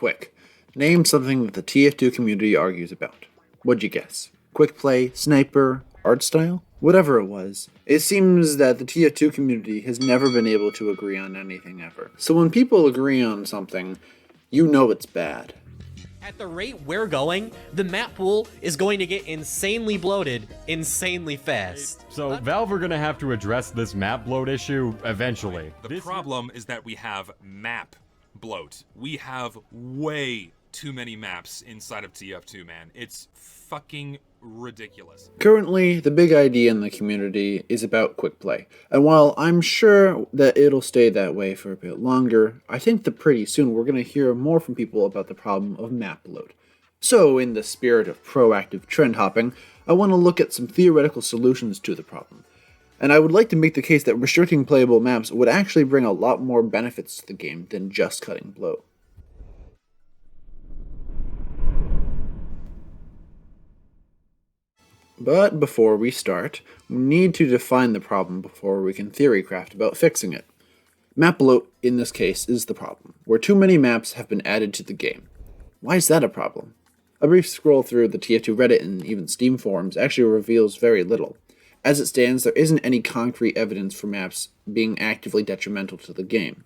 Quick, name something that the TF2 community argues about. What'd you guess? Quick play, sniper, art style? Whatever it was, it seems that the TF2 community has never been able to agree on anything ever. So when people agree on something, you know it's bad. At the rate we're going, the map pool is going to get insanely bloated, insanely fast. So Valve are going to have to address this map bloat issue eventually. The problem is that we have map bloat. We have way too many maps inside of TF2, man. It's fucking ridiculous. Currently, the big idea in the community is about quick play, and while I'm sure that it'll stay that way for a bit longer, I think that pretty soon we're going to hear more from people about the problem of map bloat. So, in the spirit of proactive trend hopping, I want to look at some theoretical solutions to the problem. And I would like to make the case that restricting playable maps would actually bring a lot more benefits to the game than just cutting bloat. But before we start, we need to define the problem before we can theorycraft about fixing it. Map bloat, in this case, is the problem, where too many maps have been added to the game. Why is that a problem? A brief scroll through the TF2 Reddit and even Steam forums actually reveals very little. As it stands, there isn't any concrete evidence for maps being actively detrimental to the game.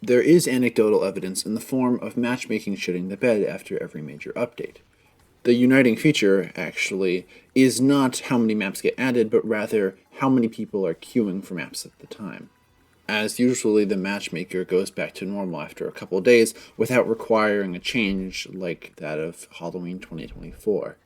There is anecdotal evidence in the form of matchmaking shitting the bed after every major update. The uniting feature, actually, is not how many maps get added, but rather how many people are queuing for maps at the time. As usually, the matchmaker goes back to normal after a couple of days without requiring a change like that of Halloween 2024.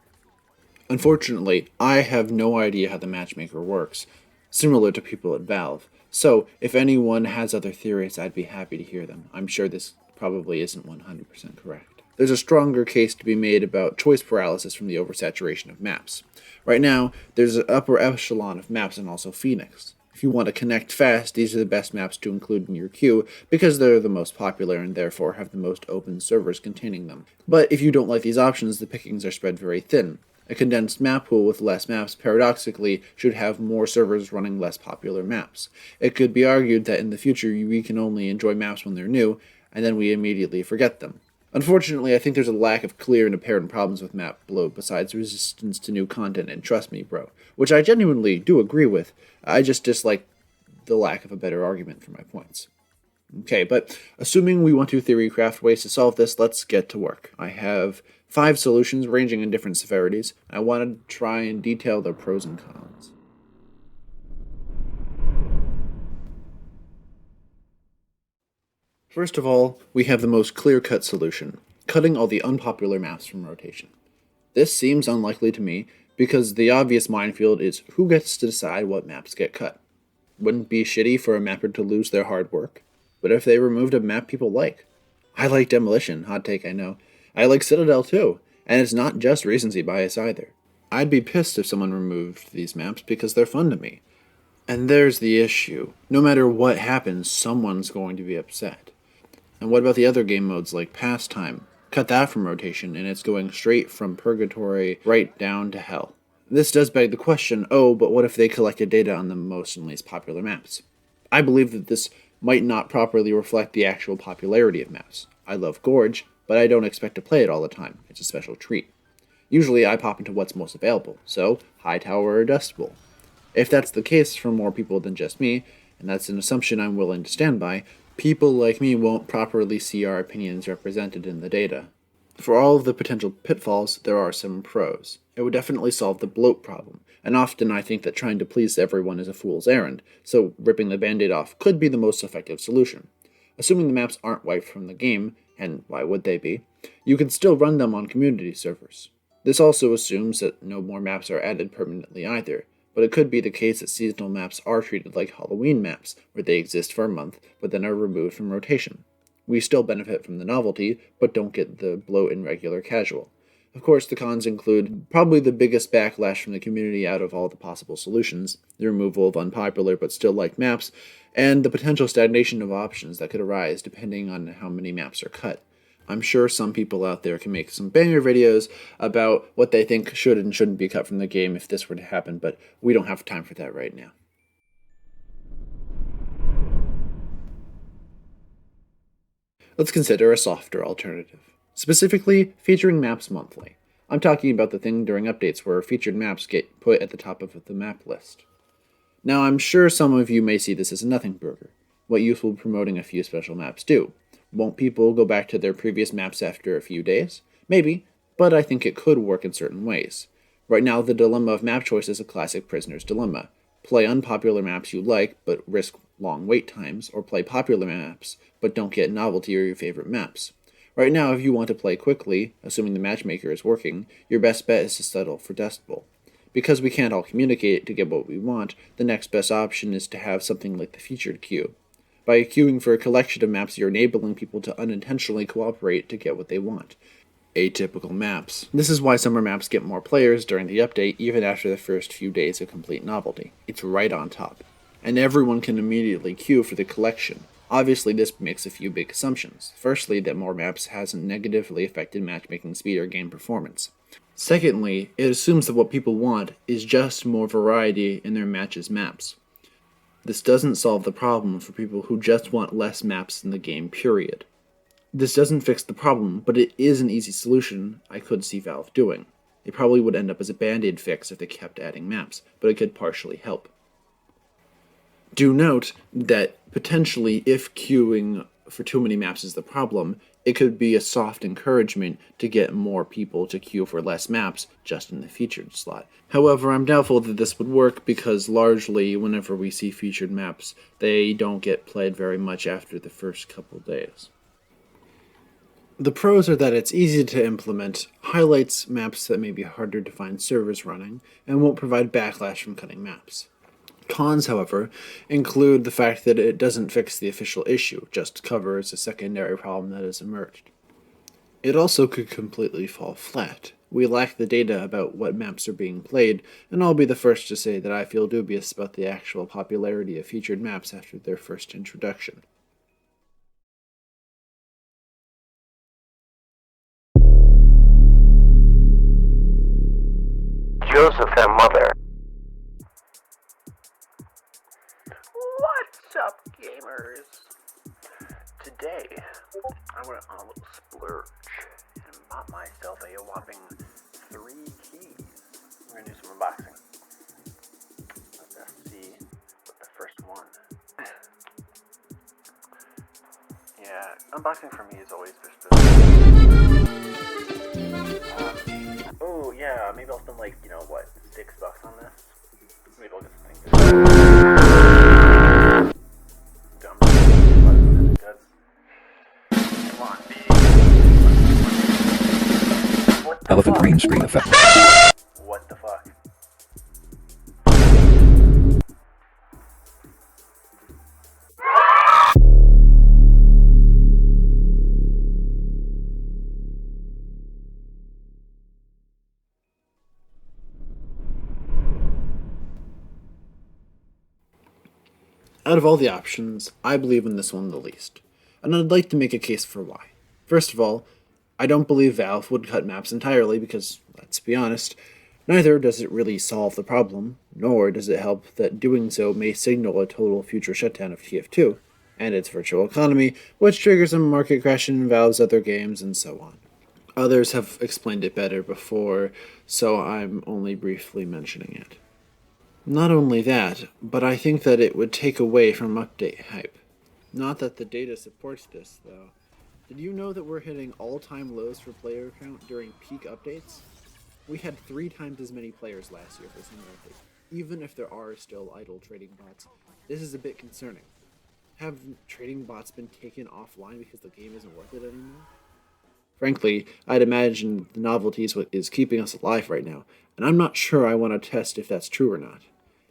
Unfortunately, I have no idea how the matchmaker works, similar to people at Valve, so if anyone has other theories, I'd be happy to hear them. I'm sure this probably isn't 100% correct. There's a stronger case to be made about choice paralysis from the oversaturation of maps. Right now, there's an upper echelon of maps and also Phoenix. If you want to connect fast, these are the best maps to include in your queue because they're the most popular and therefore have the most open servers containing them. But if you don't like these options, the pickings are spread very thin. A condensed map pool with less maps, paradoxically, should have more servers running less popular maps. It could be argued that in the future we can only enjoy maps when they're new, and then we immediately forget them. Unfortunately, I think there's a lack of clear and apparent problems with map bloat besides resistance to new content and trust me, bro, which I genuinely do agree with. I just dislike the lack of a better argument for my points. Okay, but assuming we want to theorycraft ways to solve this, let's get to work. I have 5 solutions ranging in different severities. I want to try and detail their pros and cons. First of all, we have the most clear-cut solution, cutting all the unpopular maps from rotation. This seems unlikely to me because the obvious minefield is who gets to decide what maps get cut. Wouldn't it be shitty for a mapper to lose their hard work? But if they removed a map people like? I like Demolition, hot take I know. I like Citadel too, and it's not just recency bias either. I'd be pissed if someone removed these maps because they're fun to me. And there's the issue. No matter what happens, someone's going to be upset. And what about the other game modes like Pastime? Cut that from rotation and it's going straight from purgatory right down to hell. This does beg the question, but what if they collected data on the most and least popular maps? I believe that this might not properly reflect the actual popularity of maps. I love Gorge, but I don't expect to play it all the time. It's a special treat. Usually I pop into what's most available, so Hightower or Dust Bowl. If that's the case for more people than just me, and that's an assumption I'm willing to stand by, people like me won't properly see our opinions represented in the data. For all of the potential pitfalls, there are some pros. It would definitely solve the bloat problem, and often I think that trying to please everyone is a fool's errand, so ripping the band-aid off could be the most effective solution. Assuming the maps aren't wiped from the game, and why would they be, you can still run them on community servers. This also assumes that no more maps are added permanently either, but it could be the case that seasonal maps are treated like Halloween maps, where they exist for a month, but then are removed from rotation. We still benefit from the novelty, but don't get the bloat in regular casual. Of course, the cons include probably the biggest backlash from the community out of all the possible solutions, the removal of unpopular but still liked maps, and the potential stagnation of options that could arise depending on how many maps are cut. I'm sure some people out there can make some banger videos about what they think should and shouldn't be cut from the game if this were to happen, but we don't have time for that right now. Let's consider a softer alternative, specifically featuring maps monthly. I'm talking about the thing during updates where featured maps get put at the top of the map list. Now, I'm sure some of you may see this as a nothing burger. What use will promoting a few special maps do? Won't people go back to their previous maps after a few days? Maybe, but I think it could work in certain ways. Right now, the dilemma of map choice is a classic prisoner's dilemma. Play unpopular maps you like, but risk long wait times, or play popular maps, but don't get novelty or your favorite maps. Right now, if you want to play quickly, assuming the matchmaker is working, your best bet is to settle for Dust Bowl. Because we can't all communicate to get what we want, the next best option is to have something like the featured queue. By queuing for a collection of maps, you're enabling people to unintentionally cooperate to get what they want. Atypical maps. This is why summer maps get more players during the update, even after the first few days of complete novelty. It's right on top. And everyone can immediately queue for the collection. Obviously, this makes a few big assumptions. Firstly, that more maps hasn't negatively affected matchmaking speed or game performance. Secondly, it assumes that what people want is just more variety in their matches maps. This doesn't solve the problem for people who just want less maps in the game, period. This doesn't fix the problem, but it is an easy solution I could see Valve doing. It probably would end up as a band-aid fix if they kept adding maps, but it could partially help. Do note that potentially if queuing for too many maps is the problem, it could be a soft encouragement to get more people to queue for less maps just in the featured slot. However, I'm doubtful that this would work because largely whenever we see featured maps, they don't get played very much after the first couple days. The pros are that it's easy to implement, highlights maps that may be harder to find servers running, and won't provide backlash from cutting maps. Cons, however, include the fact that it doesn't fix the official issue, just covers a secondary problem that has emerged. It also could completely fall flat. We lack the data about what maps are being played, and I'll be the first to say that I feel dubious about the actual popularity of featured maps after their first introduction. Joseph and Mother. What's up, gamers? Today, I went on a little splurge and bought myself a whopping 3 keys. We're gonna do some unboxing. Let's see what the first one. Yeah, unboxing for me is always just oh yeah, maybe I'll spend like, what, $6 on this? Maybe I'll get something good. Elephant green screen effect. What the fuck? Out of all the options, I believe in this one the least, and I'd like to make a case for why. First of all, I don't believe Valve would cut maps entirely because, let's be honest, neither does it really solve the problem, nor does it help that doing so may signal a total future shutdown of TF2 and its virtual economy, which triggers a market crash in Valve's other games and so on. Others have explained it better before, so I'm only briefly mentioning it. Not only that, but I think that it would take away from update hype. Not that the data supports this, though. Did you know that we're hitting all-time lows for player count during peak updates? We had 3 times as many players last year for some update, even if there are still idle trading bots. This is a bit concerning. Have trading bots been taken offline because the game isn't worth it anymore? Frankly, I'd imagine the novelty is what is keeping us alive right now, and I'm not sure I want to test if that's true or not.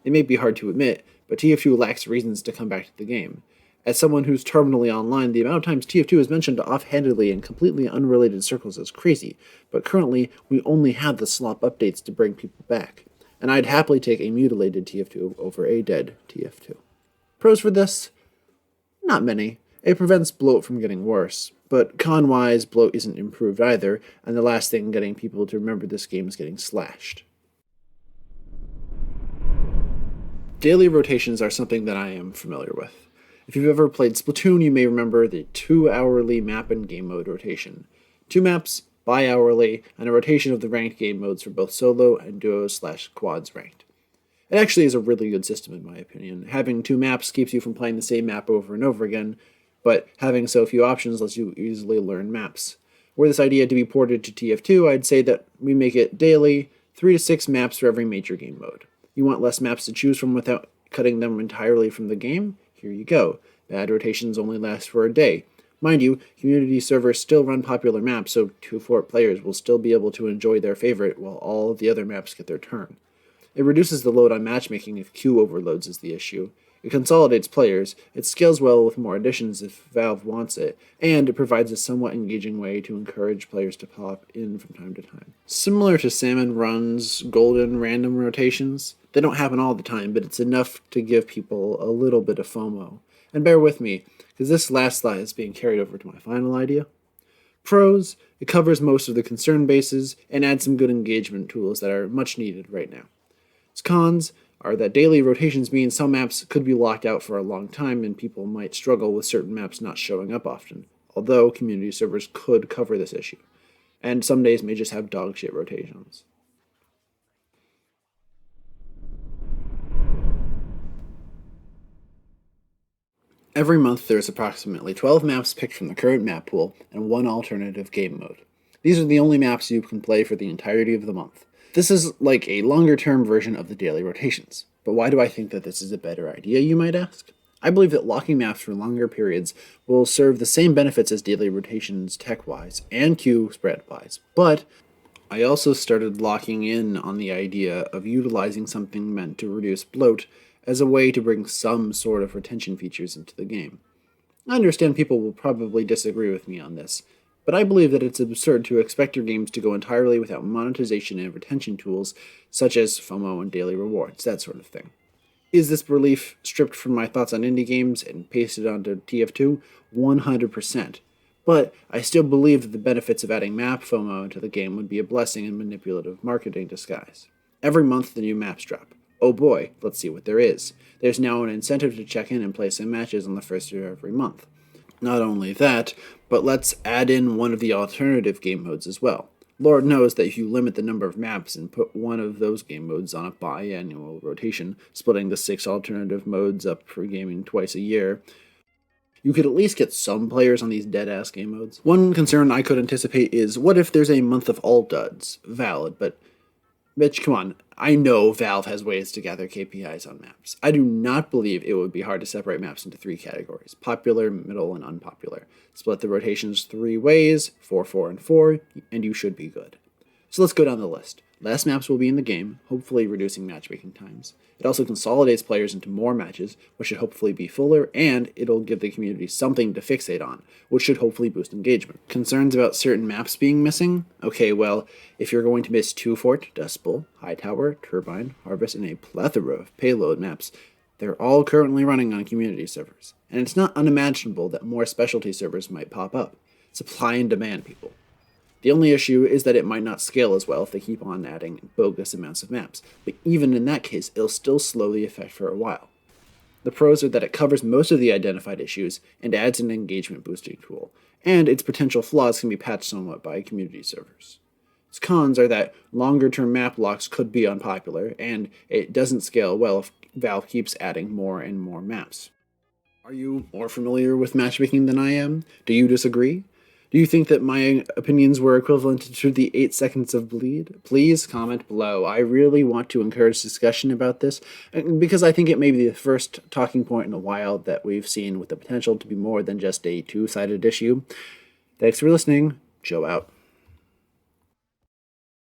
It may be hard to admit, but TF2 lacks reasons to come back to the game. As someone who's terminally online, the amount of times TF2 is mentioned offhandedly in completely unrelated circles is crazy, but currently we only have the slop updates to bring people back, and I'd happily take a mutilated TF2 over a dead TF2. Pros for this? Not many. It prevents bloat from getting worse, but con-wise, bloat isn't improved either, and the last thing getting people to remember this game is getting slashed. Daily rotations are something that I am familiar with. If you've ever played Splatoon, you may remember the 2-hourly map and game mode rotation. 2 maps, bi-hourly, and a rotation of the ranked game modes for both solo and duos/quads ranked. It actually is a really good system in my opinion. Having 2 maps keeps you from playing the same map over and over again, but having so few options lets you easily learn maps. Were this idea to be ported to TF2, I'd say that we make it daily, 3 to 6 maps for every major game mode. You want less maps to choose from without cutting them entirely from the game? Here you go. Bad rotations only last for a day. Mind you, community servers still run popular maps, so 2-fort players will still be able to enjoy their favorite while all of the other maps get their turn. It reduces the load on matchmaking if queue overloads is the issue. It consolidates players, it scales well with more additions if Valve wants it, and it provides a somewhat engaging way to encourage players to pop in from time to time. Similar to Salmon Run's golden random rotations, they don't happen all the time, but it's enough to give people a little bit of FOMO. And bear with me, because this last slide is being carried over to my final idea. Pros, it covers most of the concern bases and adds some good engagement tools that are much needed right now. Its cons are that daily rotations mean some maps could be locked out for a long time and people might struggle with certain maps not showing up often, although community servers could cover this issue, and some days may just have dogshit rotations. Every month there is approximately 12 maps picked from the current map pool and 1 alternative game mode. These are the only maps you can play for the entirety of the month. This is like a longer-term version of the daily rotations. But why do I think that this is a better idea, you might ask? I believe that locking maps for longer periods will serve the same benefits as daily rotations tech-wise and queue spread-wise, but I also started locking in on the idea of utilizing something meant to reduce bloat as a way to bring some sort of retention features into the game. I understand people will probably disagree with me on this, but I believe that it's absurd to expect your games to go entirely without monetization and retention tools such as FOMO and daily rewards, that sort of thing. Is this belief stripped from my thoughts on indie games and pasted onto TF2? 100%. But I still believe that the benefits of adding map FOMO into the game would be a blessing in manipulative marketing disguise. Every month the new maps drop. Oh boy, let's see what there is. There's now an incentive to check in and play some matches on the first of every month. Not only that, but let's add in one of the alternative game modes as well. Lord knows that if you limit the number of maps and put one of those game modes on a biannual rotation, splitting the 6 alternative modes up for gaming twice a year, you could at least get some players on these dead-ass game modes. One concern I could anticipate is, what if there's a month of all duds? Valid, but bitch, come on. I know Valve has ways to gather KPIs on maps. I do not believe it would be hard to separate maps into 3 categories: popular, middle, and unpopular. Split the rotations 3 ways, 4, 4, and 4, and you should be good. So let's go down the list. Less maps will be in the game, hopefully reducing matchmaking times. It also consolidates players into more matches, which should hopefully be fuller, and it'll give the community something to fixate on, which should hopefully boost engagement. Concerns about certain maps being missing? Okay, well, if you're going to miss 2-fort, Dust Bowl, High Tower, Turbine, Harvest, and a plethora of payload maps, they're all currently running on community servers. And it's not unimaginable that more specialty servers might pop up. Supply and demand, people. The only issue is that it might not scale as well if they keep on adding bogus amounts of maps, but even in that case, it'll still slow the effect for a while. The pros are that it covers most of the identified issues and adds an engagement boosting tool, and its potential flaws can be patched somewhat by community servers. Its cons are that longer-term map locks could be unpopular, and it doesn't scale well if Valve keeps adding more and more maps. Are you more familiar with matchmaking than I am? Do you disagree? Do you think that my opinions were equivalent to the 8 seconds of bleed? Please comment below. I really want to encourage discussion about this, because I think it may be the first talking point in a while that we've seen with the potential to be more than just a 2-sided issue. Thanks for listening. Joe out.